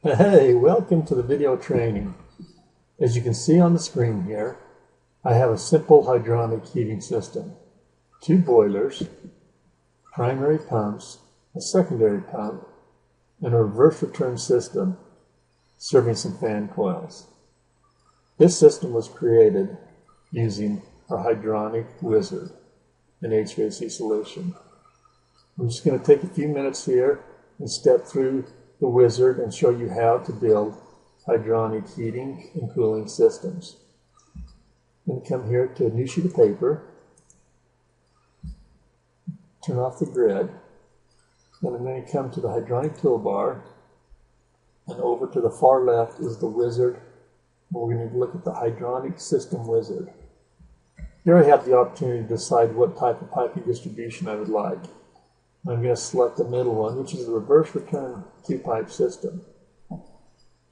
Hey, welcome to the video training. As you can see on the screen here, I have a simple hydronic heating system. 2 boilers, primary pumps, a secondary pump, and a reverse return system serving some fan coils. This system was created using our Hydronic Wizard, an HVAC solution. I'm just going to take a few minutes here and step through the wizard and show you how to build hydronic heating and cooling systems. I'm going to come here to a new sheet of paper, turn off the grid, and I'm going to come to the hydronic toolbar, and over to the far left is the wizard. We're going to look at the hydronic system wizard. Here I have the opportunity to decide what type of piping distribution I would like. I'm going to select the middle one, which is a reverse return 2-pipe system.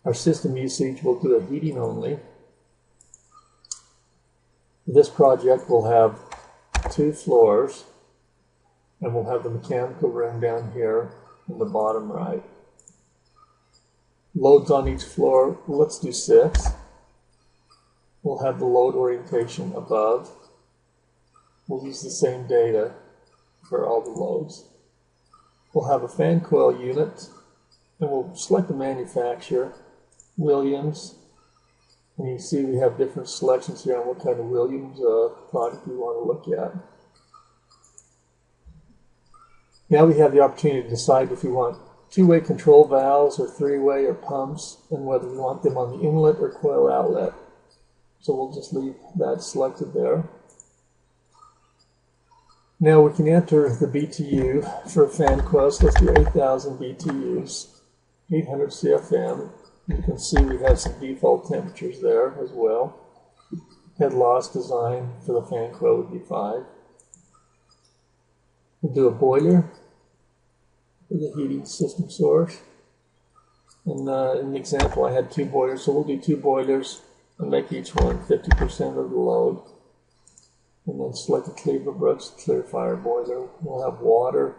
Our system usage will do a heating only. This project will have 2 floors, and we'll have the mechanical room down here in the bottom right. Loads on each floor, let's do 6. We'll have the load orientation above. We'll use the same data for all the loads. We'll have a fan coil unit, and we'll select the manufacturer, Williams, and you can see we have different selections here on what kind of Williams product we want to look at. Now we have the opportunity to decide if we want 2-way control valves or 3-way or pumps, and whether we want them on the inlet or coil outlet. So we'll just leave that selected there. Now we can enter the BTU for a fan coil. So let's do 8,000 BTUs, 800 CFM. You can see we have some default temperatures there as well. Head loss design for the fan coil would be 5. We'll do a boiler for the heating system source. And in the example I had 2 boilers, so we'll do 2 boilers and make each one 50% of the load. And then select the Cleaver-Brooks clear fire boiler. We'll have water,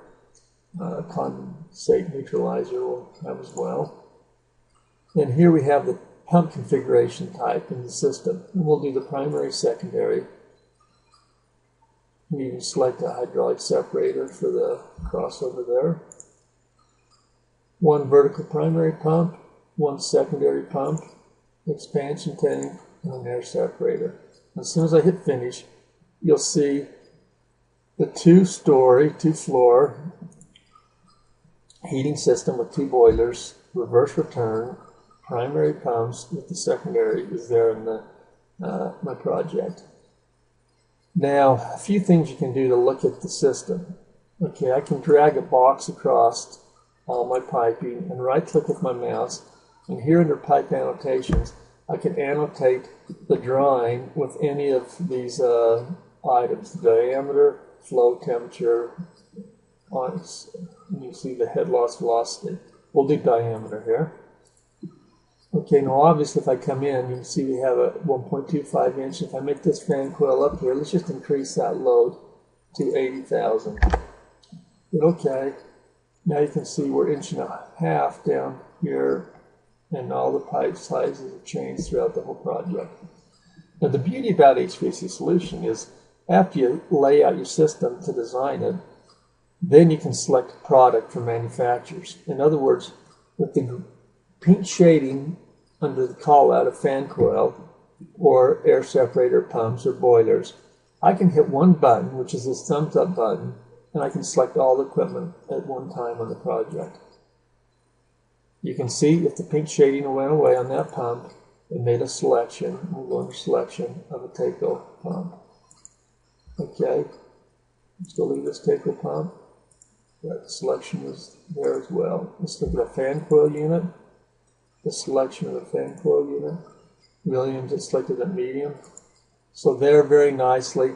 condensate neutralizer we'll have as well. And here we have the pump configuration type in the system. And we'll do the primary, secondary. And you can select a hydraulic separator for the crossover there. 1 vertical primary pump, 1 secondary pump, expansion tank, and an air separator. As soon as I hit finish, you'll see the 2-story, 2-floor heating system with 2 boilers, reverse return, primary pumps with the secondary is there in the, my project. Now, a few things you can do to look at the system. Okay, I can drag a box across all my piping and right-click with my mouse, and here under pipe annotations, I can annotate the drawing with any of these items, the diameter, flow, temperature, you see the head loss velocity. We'll do diameter here. Okay, now obviously if I come in, you can see we have a 1.25 inch. If I make this fan coil up here, let's just increase that load to 80,000. Okay, now you can see we're 1.5 inches down here, and all the pipe sizes have changed throughout the whole project. Now the beauty about HVAC Solution is after you lay out your system to design it, then you can select a product from manufacturers. In other words, with the pink shading under the call out of fan coil or air separator pumps or boilers, I can hit one button, which is this thumbs up button, and I can select all the equipment at one time on the project. You can see if the pink shading went away on that pump, it made a selection. We'll go under selection of a Taco pump. Okay, let's go leave this Taco pump. That selection is there as well. Let's look at a fan coil unit. The selection of a fan coil unit. Williams is selected at medium. So there, very nicely,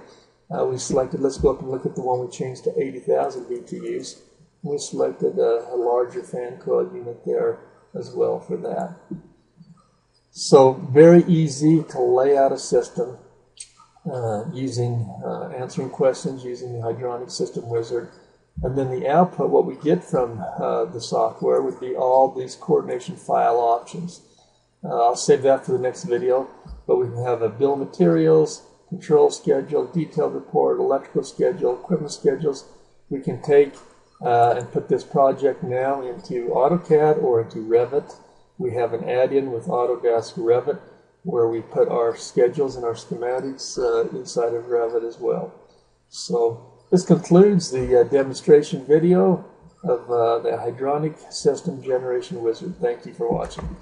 we selected, let's go up and look at the one we changed to 80,000 BTUs. We selected a larger fan coil unit there as well for that. So very easy to lay out a system answering questions using the Hydronic System Wizard. And then the output, what we get from the software, would be all these coordination file options. I'll save that for the next video, but we can have a bill of materials, control schedule, detailed report, electrical schedule, equipment schedules. We can take and put this project now into AutoCAD or into Revit. We have an add-in with Autodesk Revit where we put our schedules and our schematics inside of Revit as well. So this concludes the demonstration video of the Hydronic System Generation Wizard. Thank you for watching.